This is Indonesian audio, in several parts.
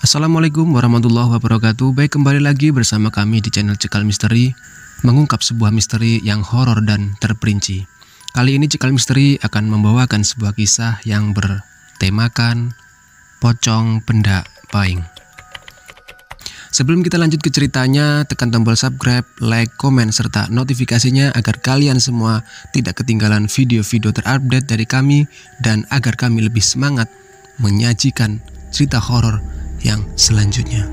Assalamualaikum warahmatullahi wabarakatuh. Baik, kembali lagi bersama kami di channel Cekal Misteri, mengungkap sebuah misteri yang horor dan terperinci. Kali ini Cekal Misteri akan membawakan sebuah kisah yang bertemakan pocong benda paing. Sebelum kita lanjut ke ceritanya, tekan tombol subscribe, like, komen, serta notifikasinya agar kalian semua tidak ketinggalan video-video terupdate dari kami dan agar kami lebih semangat menyajikan cerita horor yang selanjutnya.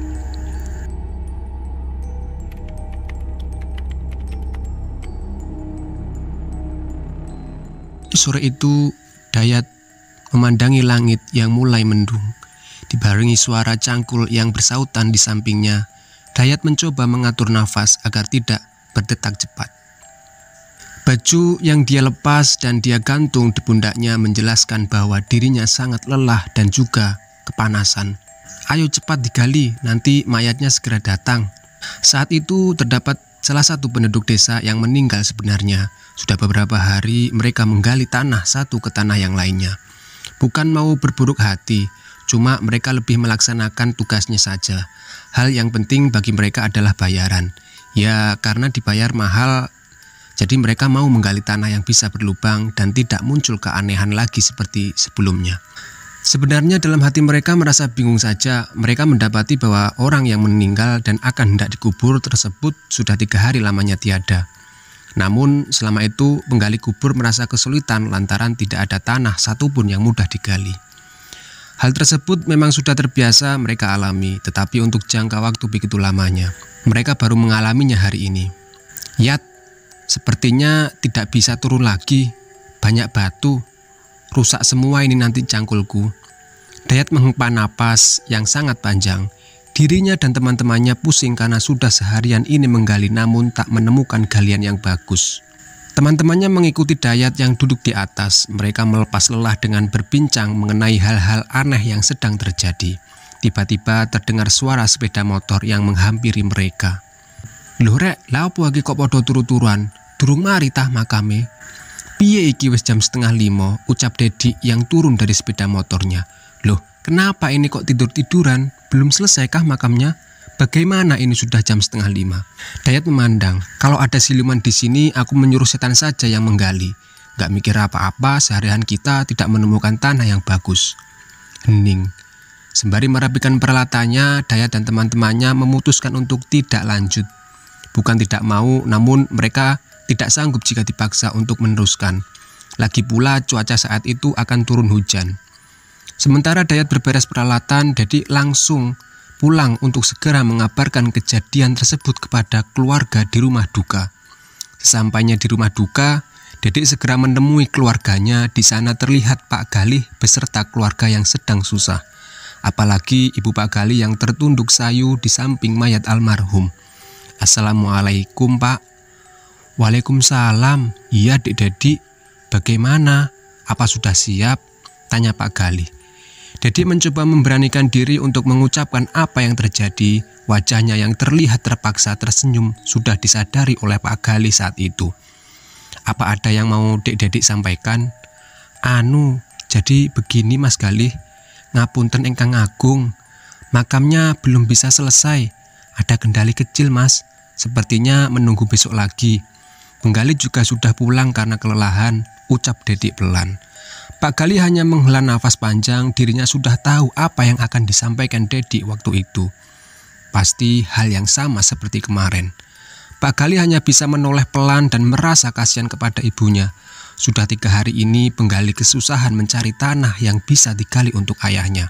Sore itu, Dayat memandangi langit yang mulai mendung. Dibarengi suara cangkul yang bersautan di sampingnya, Dayat mencoba mengatur nafas agar tidak berdetak cepat. Baju yang dia lepas dan dia gantung di pundaknya menjelaskan bahwa dirinya sangat lelah dan juga kepanasan. Ayo cepat digali, nanti mayatnya segera datang. Saat itu terdapat salah satu penduduk desa yang meninggal sebenarnya. Sudah beberapa hari mereka menggali tanah satu ke tanah yang lainnya. Bukan mau berburuk hati, cuma mereka lebih melaksanakan tugasnya saja. Hal yang penting bagi mereka adalah bayaran. Ya, karena dibayar mahal, jadi mereka mau menggali tanah yang bisa berlubang dan tidak muncul keanehan lagi seperti sebelumnya. Sebenarnya dalam hati mereka merasa bingung saja. Mereka mendapati bahwa orang yang meninggal dan akan hendak dikubur tersebut sudah 3 hari lamanya tiada. Namun selama itu penggali kubur merasa kesulitan lantaran tidak ada tanah satupun yang mudah digali. Hal tersebut memang sudah terbiasa mereka alami, tetapi untuk jangka waktu begitu lamanya. Mereka baru mengalaminya hari ini. Yat, sepertinya tidak bisa turun lagi. Banyak batu. Rusak semua ini nanti cangkulku. Dayat menghempa napas yang sangat panjang. Dirinya dan teman-temannya pusing karena sudah seharian ini menggali namun tak menemukan galian yang bagus. Teman-temannya mengikuti Dayat yang duduk di atas. Mereka melepas lelah dengan berbincang mengenai hal-hal aneh yang sedang terjadi. Tiba-tiba terdengar suara sepeda motor yang menghampiri mereka. Loh rek, lha opo iki kok padha turu-turuan? Durung mari tah makame. Piye iki wis jam 4:30, ucap Dedi yang turun dari sepeda motornya. Loh, kenapa ini kok tidur-tiduran? Belum selesaikah makamnya? Bagaimana ini sudah jam 4:30? Dayat memandang, kalau ada siluman di sini aku menyuruh setan saja yang menggali. Gak mikir apa-apa, seharian kita tidak menemukan tanah yang bagus. Hening. Sembari merapikan peralatannya, Dayat dan teman-temannya memutuskan untuk tidak lanjut. Bukan tidak mau, namun mereka tidak sanggup jika dipaksa untuk meneruskan. Lagi pula cuaca saat itu akan turun hujan. Sementara Dayat berberes peralatan, Dedi langsung pulang untuk segera mengabarkan kejadian tersebut kepada keluarga di rumah duka. Sesampainya di rumah duka, Dedi segera menemui keluarganya. Di sana terlihat Pak Galih beserta keluarga yang sedang susah. Apalagi ibu Pak Galih yang tertunduk sayu di samping mayat almarhum. Assalamualaikum Pak. Waalaikumsalam. Iya Dek Dedi, bagaimana? Apa sudah siap? Tanya Pak Galih. Dedi mencoba memberanikan diri untuk mengucapkan apa yang terjadi. Wajahnya yang terlihat terpaksa tersenyum sudah disadari oleh Pak Galih saat itu. Apa ada yang mau Dek Dedi sampaikan? Jadi begini Mas Galih, ngapunten Engkang Agung, makamnya belum bisa selesai. Ada kendali kecil Mas, sepertinya menunggu besok lagi. Penggali juga sudah pulang karena kelelahan, ucap Dedi pelan. Pak Galih hanya menghela nafas panjang, dirinya sudah tahu apa yang akan disampaikan Dedi waktu itu. Pasti hal yang sama seperti kemarin. Pak Galih hanya bisa menoleh pelan dan merasa kasihan kepada ibunya. Sudah 3 hari ini penggali kesusahan mencari tanah yang bisa digali untuk ayahnya.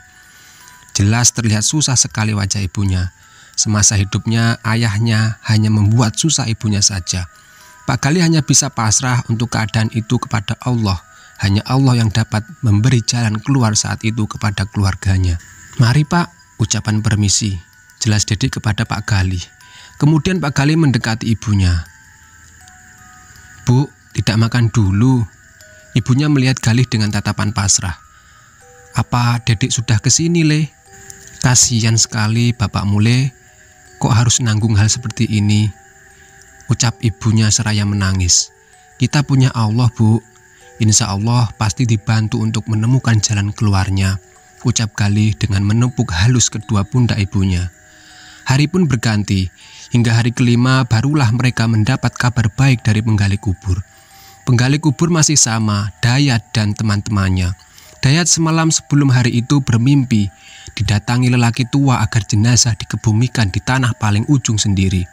Jelas terlihat susah sekali wajah ibunya. Semasa hidupnya ayahnya hanya membuat susah ibunya saja. Pak Galih hanya bisa pasrah untuk keadaan itu kepada Allah. Hanya Allah yang dapat memberi jalan keluar saat itu kepada keluarganya. Mari Pak, ucapan permisi, jelas Dedi kepada Pak Galih. Kemudian Pak Galih mendekati ibunya. Bu, tidak makan dulu. Ibunya melihat Galih dengan tatapan pasrah. Apa Dedik sudah kesini Le? Kasihan sekali bapakmu Le, kok harus nanggung hal seperti ini? Ucap ibunya seraya menangis. Kita punya Allah Bu, insya Allah pasti dibantu untuk menemukan jalan keluarnya. ucap Galih dengan menepuk halus kedua pundak ibunya. Hari pun berganti, hingga hari kelima barulah mereka mendapat kabar baik dari penggali kubur. Penggali kubur masih sama, Dayat dan teman-temannya. Dayat semalam sebelum hari itu bermimpi didatangi lelaki tua agar jenazah dikebumikan di tanah paling ujung sendiri.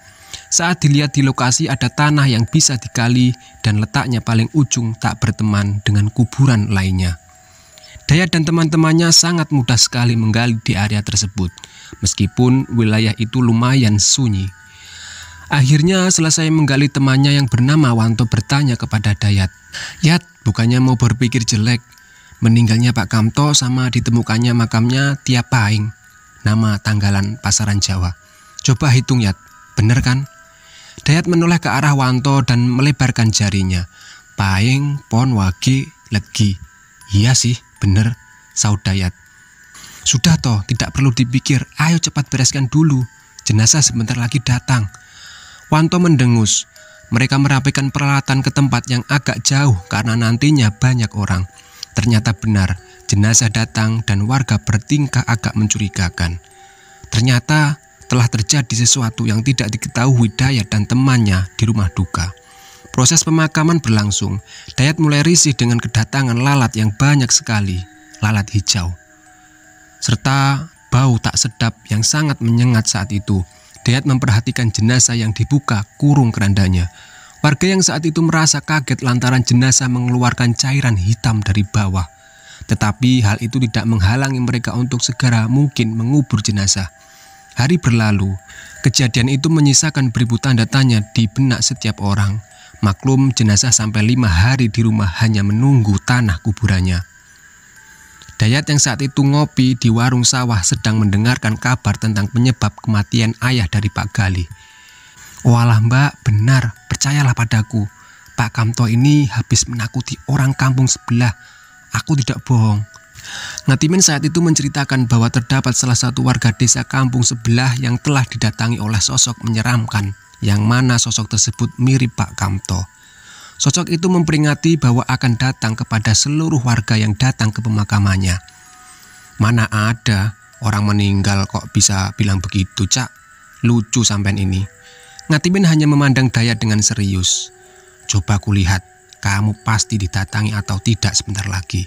Saat dilihat di lokasi ada tanah yang bisa digali dan letaknya paling ujung tak berteman dengan kuburan lainnya. Dayat dan teman-temannya sangat mudah sekali menggali di area tersebut, meskipun wilayah itu lumayan sunyi. Akhirnya selesai menggali, temannya yang bernama Wanto bertanya kepada Dayat, "Yat, bukannya mau berpikir jelek, meninggalnya Pak Kamto sama ditemukannya makamnya tiap Paing, nama tanggalan pasaran Jawa. Coba hitung Yat, bener kan?" Dayat menoleh ke arah Wanto dan melebarkan jarinya. "Paing, Pon, Wage, Legi. Iya sih, bener," saud Dayat. "Sudah toh, tidak perlu dipikir, ayo cepat bereskan dulu, jenazah sebentar lagi datang." Wanto mendengus. Mereka merapikan peralatan ke tempat yang agak jauh karena nantinya banyak orang. Ternyata benar, jenazah datang dan warga bertingkah agak mencurigakan. Ternyata telah terjadi sesuatu yang tidak diketahui Dayat dan temannya di rumah duka. Proses pemakaman berlangsung. Dayat mulai risih dengan kedatangan lalat yang banyak sekali, lalat hijau, serta bau tak sedap yang sangat menyengat saat itu. Dayat memperhatikan jenazah yang dibuka kurung kerandanya. Warga yang saat itu merasa kaget lantaran jenazah mengeluarkan cairan hitam dari bawah. Tetapi hal itu tidak menghalangi mereka untuk segera mungkin mengubur jenazah. Hari berlalu, kejadian itu menyisakan beribu tanda tanya di benak setiap orang. Maklum, jenazah sampai 5 hari di rumah hanya menunggu tanah kuburannya. Dayat yang saat itu ngopi di warung sawah sedang mendengarkan kabar tentang penyebab kematian ayah dari Pak Galih. "Walah Mbak, benar, percayalah padaku. Pak Kamto ini habis menakuti orang kampung sebelah. Aku tidak bohong." Ngatimin saat itu menceritakan bahwa terdapat salah satu warga desa kampung sebelah yang telah didatangi oleh sosok menyeramkan, yang mana sosok tersebut mirip Pak Kamto. Sosok itu memperingati bahwa akan datang kepada seluruh warga yang datang ke pemakamannya. "Mana ada orang meninggal kok bisa bilang begitu, Cak? Lucu sampean ini." Ngatimin hanya memandang Dayat dengan serius. "Coba kulihat, kamu pasti didatangi atau tidak sebentar lagi."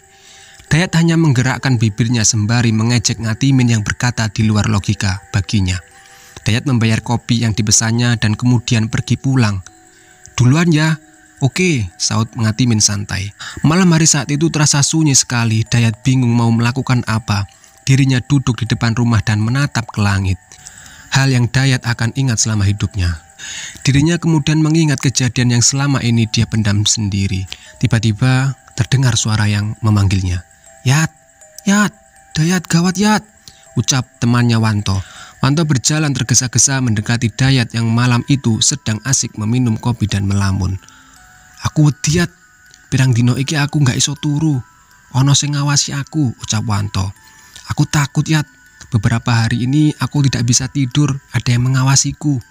Dayat hanya menggerakkan bibirnya sembari mengejek Ngatimin yang berkata di luar logika baginya. Dayat membayar kopi yang dipesannya dan kemudian pergi pulang. "Duluan ya." "Oke," saud Ngatimin santai. Malam hari saat itu terasa sunyi sekali. Dayat bingung mau melakukan apa. Dirinya duduk di depan rumah dan menatap ke langit. Hal yang Dayat akan ingat selama hidupnya. Dirinya kemudian mengingat kejadian yang selama ini dia pendam sendiri. Tiba-tiba terdengar suara yang memanggilnya. "Yat, Yat, Dayat, gawat Yat," ucap temannya Wanto. Wanto berjalan tergesa-gesa mendekati Dayat yang malam itu sedang asik meminum kopi dan melamun. "Aku wedi Yat, pirang dino iki aku gak iso turu. Ono sing ngawasi aku," ucap Wanto. "Aku takut Yat, beberapa hari ini aku tidak bisa tidur, ada yang mengawasiku."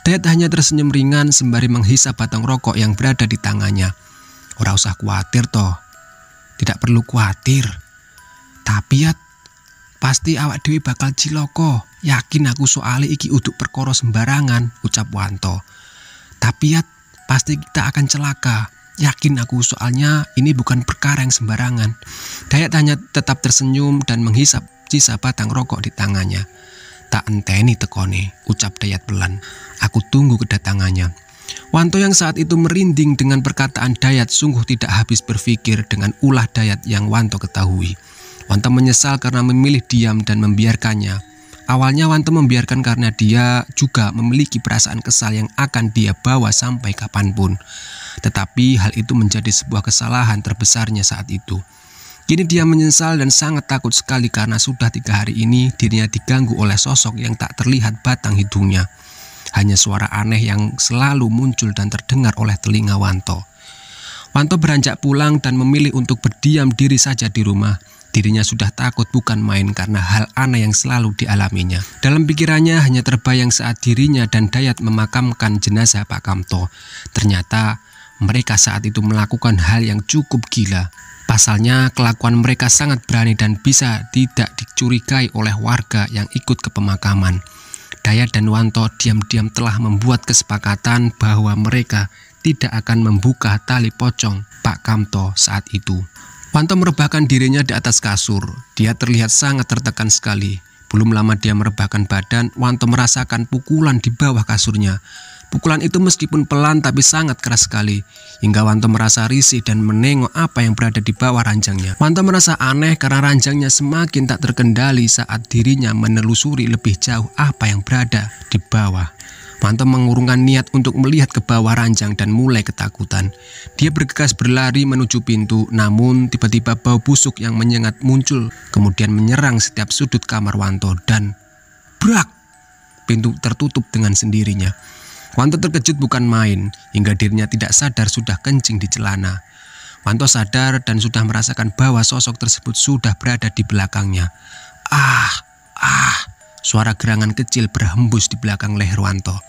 Dayat hanya tersenyum ringan sembari menghisap batang rokok yang berada di tangannya. "Ora usah khawatir toh. Tidak perlu khawatir. Tapi Yat, pasti awak dewi bakal ciloko. Yakin aku soalnya iki uduk perkara sembarangan," ucap Wanto. "Tapi Yat, pasti kita akan celaka. Yakin aku soalnya ini bukan perkara yang sembarangan." Dayat hanya tetap tersenyum dan menghisap sisa batang rokok di tangannya. "Tak enteni tekone," ucap Dayat pelan. "Aku tunggu kedatangannya." Wanto yang saat itu merinding dengan perkataan Dayat sungguh tidak habis berpikir dengan ulah Dayat yang Wanto ketahui. Wanto menyesal karena memilih diam dan membiarkannya. Awalnya Wanto membiarkan karena dia juga memiliki perasaan kesal yang akan dia bawa sampai kapanpun. Tetapi hal itu menjadi sebuah kesalahan terbesarnya saat itu. Kini dia menyesal dan sangat takut sekali karena sudah 3 hari ini dirinya diganggu oleh sosok yang tak terlihat batang hidungnya. Hanya suara aneh yang selalu muncul dan terdengar oleh telinga Wanto. Wanto beranjak pulang dan memilih untuk berdiam diri saja di rumah. Dirinya sudah takut bukan main karena hal aneh yang selalu dialaminya. Dalam pikirannya hanya terbayang saat dirinya dan Dayat memakamkan jenazah Pak Kamto. Ternyata mereka saat itu melakukan hal yang cukup gila. Pasalnya, kelakuan mereka sangat berani dan bisa tidak dicurigai oleh warga yang ikut ke pemakaman. Dayat dan Wanto diam-diam telah membuat kesepakatan bahwa mereka tidak akan membuka tali pocong Pak Kamto saat itu. Wanto merebahkan dirinya di atas kasur. Dia terlihat sangat tertekan sekali. Belum lama dia merebahkan badan, Wanto merasakan pukulan di bawah kasurnya. Pukulan itu meskipun pelan tapi sangat keras sekali, hingga Wanto merasa risih dan menengok apa yang berada di bawah ranjangnya. Wanto merasa aneh karena ranjangnya semakin tak terkendali saat dirinya menelusuri lebih jauh apa yang berada di bawah. Wanto mengurungkan niat untuk melihat ke bawah ranjang dan mulai ketakutan. Dia bergegas berlari menuju pintu, namun tiba-tiba bau busuk yang menyengat muncul, kemudian menyerang setiap sudut kamar Wanto dan brak! Pintu tertutup dengan sendirinya. Wanto terkejut bukan main, hingga dirinya tidak sadar sudah kencing di celana. Wanto sadar dan sudah merasakan bahwa sosok tersebut sudah berada di belakangnya. Suara gerangan kecil berhembus di belakang leher Wanto.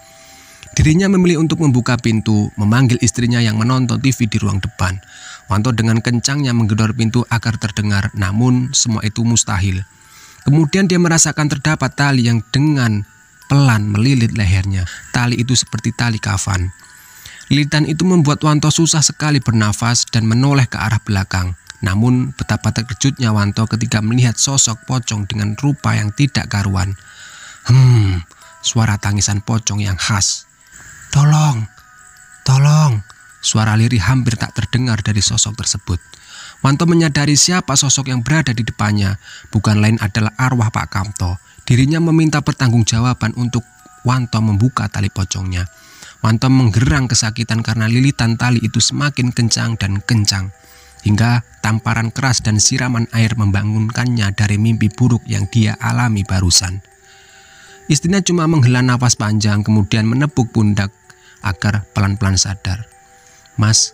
Dirinya memilih untuk membuka pintu, memanggil istrinya yang menonton TV di ruang depan. Wanto dengan kencangnya menggedor pintu agar terdengar, namun semua itu mustahil. Kemudian dia merasakan terdapat tali yang dengan pelan melilit lehernya. Tali itu seperti tali kafan. Lilitan itu membuat Wanto susah sekali bernafas dan menoleh ke arah belakang. Namun betapa terkejutnya Wanto ketika melihat sosok pocong dengan rupa yang tidak karuan. Suara tangisan pocong yang khas. Tolong, tolong. Suara lirih hampir tak terdengar dari sosok tersebut. Wanto menyadari siapa sosok yang berada di depannya. Bukan lain adalah arwah Pak Kamto. Dirinya meminta pertanggungjawaban untuk Wanto membuka tali pocongnya. Wanto menggerang kesakitan karena lilitan tali itu semakin kencang dan kencang, hingga tamparan keras dan siraman air membangunkannya dari mimpi buruk yang dia alami barusan. Istrinya cuma menghela nafas panjang kemudian menepuk pundak agar pelan-pelan sadar. Mas,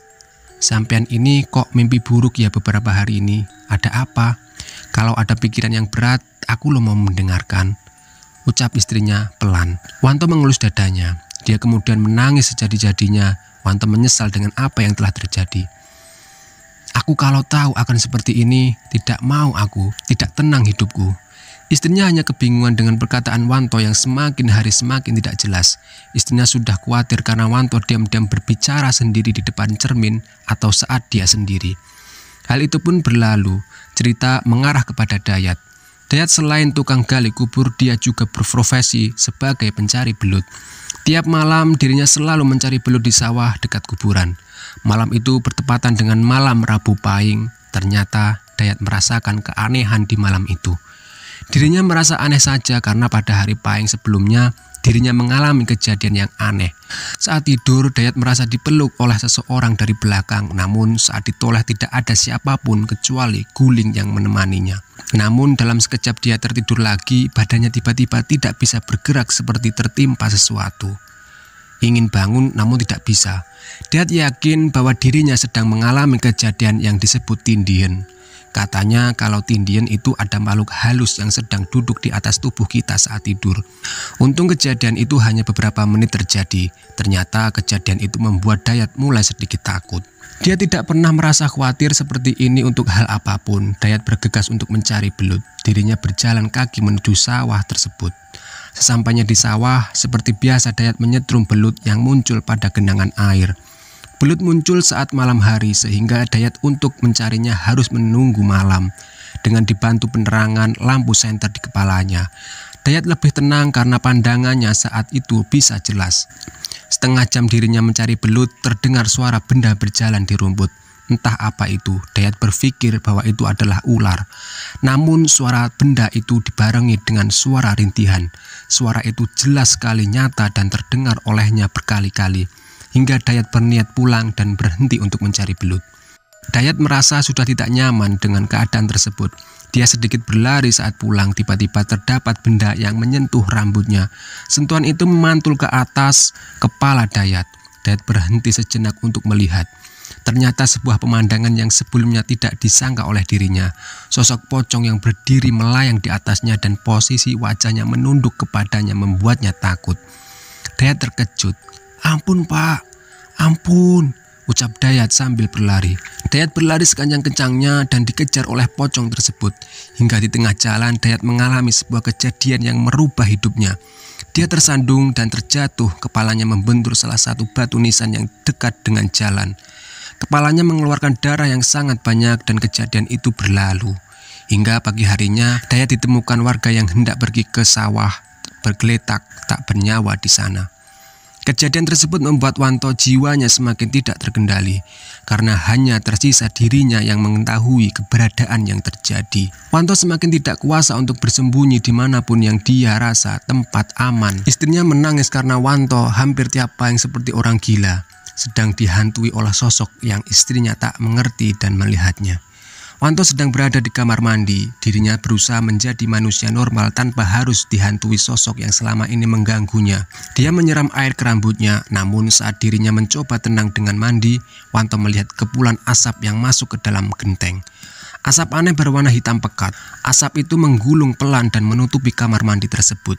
sampean ini kok mimpi buruk ya beberapa hari ini? Ada apa? Kalau ada pikiran yang berat, aku lo mau mendengarkan, ucap istrinya pelan. Wanto mengelus dadanya. Dia kemudian menangis sejadi-jadinya. Wanto menyesal dengan apa yang telah terjadi. Aku kalau tahu akan seperti ini, tidak mau aku, tidak tenang hidupku. Istrinya hanya kebingungan dengan perkataan Wanto yang semakin hari semakin tidak jelas. Istrinya sudah khawatir karena Wanto diam-diam berbicara sendiri di depan cermin atau saat dia sendiri. Hal itu pun berlalu. Cerita mengarah kepada Dayat. Dayat selain tukang gali kubur, dia juga berprofesi sebagai pencari belut. Tiap malam dirinya selalu mencari belut di sawah dekat kuburan. Malam itu bertepatan dengan malam Rabu Pahing. Ternyata Dayat merasakan keanehan di malam itu. Dirinya merasa aneh saja karena pada hari Pahing sebelumnya dirinya mengalami kejadian yang aneh. Saat tidur, Dayat merasa dipeluk oleh seseorang dari belakang, namun saat ditoleh tidak ada siapapun kecuali guling yang menemaninya. Namun dalam sekejap dia tertidur lagi, badannya tiba-tiba tidak bisa bergerak seperti tertimpa sesuatu. Ingin bangun namun tidak bisa. Dayat yakin bahwa dirinya sedang mengalami kejadian yang disebut tindian. Katanya kalau tindian itu ada makhluk halus yang sedang duduk di atas tubuh kita saat tidur. Untung kejadian itu hanya beberapa menit terjadi. Ternyata kejadian itu membuat Dayat mulai sedikit takut. Dia tidak pernah merasa khawatir seperti ini untuk hal apapun. Dayat bergegas untuk mencari belut. Dirinya berjalan kaki menuju sawah tersebut. Sesampainya di sawah, seperti biasa Dayat menyetrum belut yang muncul pada genangan air. Belut muncul saat malam hari sehingga Dayat untuk mencarinya harus menunggu malam. Dengan dibantu penerangan lampu senter di kepalanya, Dayat lebih tenang karena pandangannya saat itu bisa jelas. Setengah jam dirinya mencari belut, terdengar suara benda berjalan di rumput. Entah apa itu, Dayat berpikir bahwa itu adalah ular. Namun suara benda itu dibarengi dengan suara rintihan. Suara itu jelas sekali nyata dan terdengar olehnya berkali-kali. Hingga Dayat berniat pulang dan berhenti untuk mencari belut. Dayat merasa sudah tidak nyaman dengan keadaan tersebut. Dia sedikit berlari saat pulang, tiba-tiba terdapat benda yang menyentuh rambutnya. Sentuhan itu memantul ke atas kepala Dayat. Dayat berhenti sejenak untuk melihat. Ternyata sebuah pemandangan yang sebelumnya tidak disangka oleh dirinya. Sosok pocong yang berdiri melayang di atasnya dan posisi wajahnya menunduk kepadanya membuatnya takut. Dayat terkejut. "Ampun Pak, ampun," ucap Dayat sambil berlari. Dayat berlari sekencang-kencangnya dan dikejar oleh pocong tersebut. Hingga di tengah jalan Dayat mengalami sebuah kejadian yang merubah hidupnya. Dia tersandung dan terjatuh, kepalanya membentur salah satu batu nisan yang dekat dengan jalan. Kepalanya mengeluarkan darah yang sangat banyak dan kejadian itu berlalu. Hingga pagi harinya Dayat ditemukan warga yang hendak pergi ke sawah bergeletak tak bernyawa di sana. Kejadian tersebut membuat Wanto jiwanya semakin tidak terkendali karena hanya tersisa dirinya yang mengetahui keberadaan yang terjadi. Wanto semakin tidak kuasa untuk bersembunyi dimanapun yang dia rasa tempat aman. Istrinya menangis karena Wanto hampir tiap pagi seperti orang gila, sedang dihantui oleh sosok yang istrinya tak mengerti dan melihatnya. Wanto sedang berada di kamar mandi, dirinya berusaha menjadi manusia normal tanpa harus dihantui sosok yang selama ini mengganggunya. Dia menyiram air ke rambutnya, namun saat dirinya mencoba tenang dengan mandi, Wanto melihat kepulan asap yang masuk ke dalam genteng. Asap aneh berwarna hitam pekat. Asap itu menggulung pelan dan menutupi kamar mandi tersebut.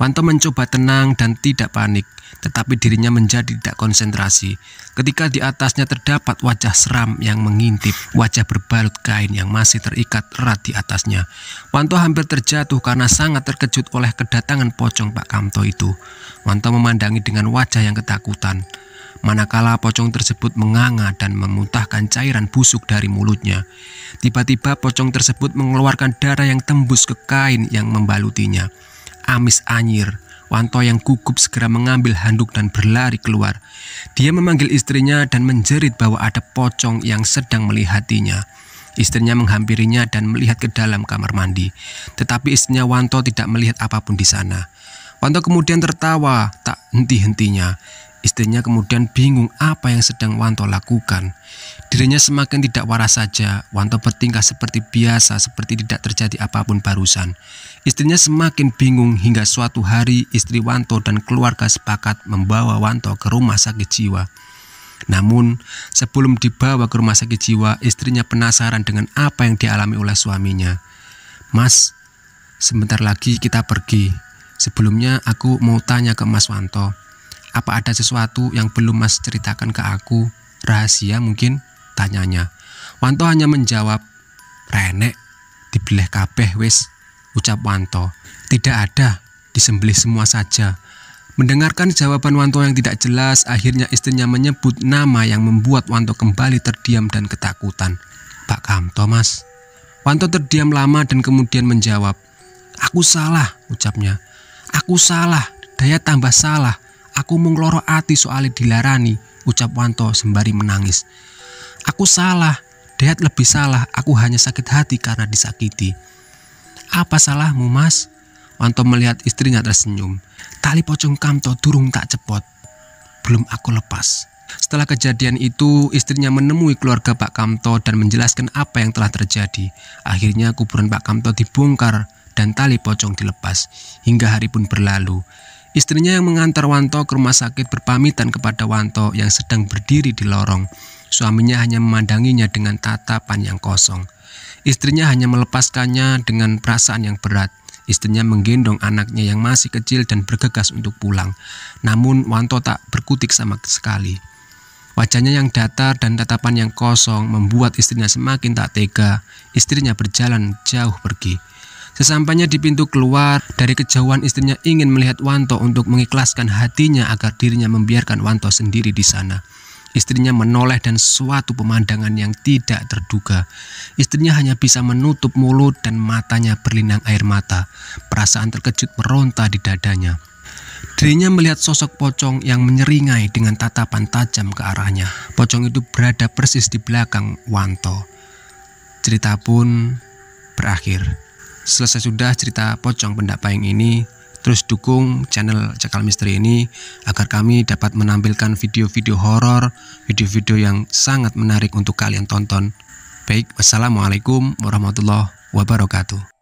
Wanto mencoba tenang dan tidak panik, tetapi dirinya menjadi tidak konsentrasi ketika di atasnya terdapat wajah seram yang mengintip, wajah berbalut kain yang masih terikat erat di atasnya. Wanto hampir terjatuh karena sangat terkejut oleh kedatangan pocong Pak Kamto itu. Wanto memandangi dengan wajah yang ketakutan, manakala pocong tersebut menganga dan memuntahkan cairan busuk dari mulutnya. Tiba-tiba pocong tersebut mengeluarkan darah yang tembus ke kain yang membalutinya. Amis anyir, Wanto yang gugup segera mengambil handuk dan berlari keluar. Dia memanggil istrinya dan menjerit bahwa ada pocong yang sedang melihatinya. Istrinya menghampirinya dan melihat ke dalam kamar mandi, tetapi istrinya Wanto tidak melihat apapun di sana. Wanto kemudian tertawa tak henti-hentinya. Istrinya kemudian bingung apa yang sedang Wanto lakukan. Dirinya semakin tidak waras saja. Wanto bertingkah seperti biasa, seperti tidak terjadi apapun barusan. Istrinya semakin bingung hingga suatu hari istri Wanto dan keluarga sepakat membawa Wanto ke rumah sakit jiwa. Namun sebelum dibawa ke rumah sakit jiwa, istrinya penasaran dengan apa yang dialami oleh suaminya. "Mas, sebentar lagi kita pergi. Sebelumnya aku mau tanya ke Mas Wanto. Apa ada sesuatu yang belum Mas ceritakan ke aku? Rahasia mungkin?" tanyanya. Wanto hanya menjawab, "Renek, dibeleh kabeh wis," ucap Wanto. "Tidak ada, disembelih semua saja." Mendengarkan jawaban Wanto yang tidak jelas, akhirnya istrinya menyebut nama yang membuat Wanto kembali terdiam dan ketakutan. "Pak Kamto, Mas." Wanto terdiam lama dan kemudian menjawab, "Aku salah," ucapnya. "Aku salah, Dayat tambah salah. Aku mung loro ati soalnya dilarani," ucap Wanto sembari menangis. "Aku salah, Dayat lebih salah. Aku hanya sakit hati karena disakiti." "Apa salahmu, Mas?" Wanto melihat istrinya tersenyum. "Tali pocong Kamto durung tak cepot. Belum aku lepas." Setelah kejadian itu, istrinya menemui keluarga Pak Kamto dan menjelaskan apa yang telah terjadi. Akhirnya kuburan Pak Kamto dibongkar dan tali pocong dilepas. Hingga hari pun berlalu. Istrinya yang mengantar Wanto ke rumah sakit berpamitan kepada Wanto yang sedang berdiri di lorong. Suaminya hanya memandanginya dengan tatapan yang kosong. Istrinya hanya melepaskannya dengan perasaan yang berat. Istrinya menggendong anaknya yang masih kecil dan bergegas untuk pulang. Namun Wanto tak berkutik sama sekali. Wajahnya yang datar dan tatapan yang kosong membuat istrinya semakin tak tega. Istrinya berjalan jauh pergi. Sesampainya di pintu keluar, dari kejauhan istrinya ingin melihat Wanto untuk mengikhlaskan hatinya agar dirinya membiarkan Wanto sendiri di sana. Istrinya menoleh dan suatu pemandangan yang tidak terduga. Istrinya hanya bisa menutup mulut dan matanya berlinang air mata. Perasaan terkejut meronta di dadanya. Dirinya melihat sosok pocong yang menyeringai dengan tatapan tajam ke arahnya. Pocong itu berada persis di belakang Wanto. Cerita pun berakhir. Selesai sudah cerita pocong Pendak Payung ini. Terus dukung channel Cakal Misteri ini agar kami dapat menampilkan video-video horor, video-video yang sangat menarik untuk kalian tonton. Baik, wassalamualaikum warahmatullahi wabarakatuh.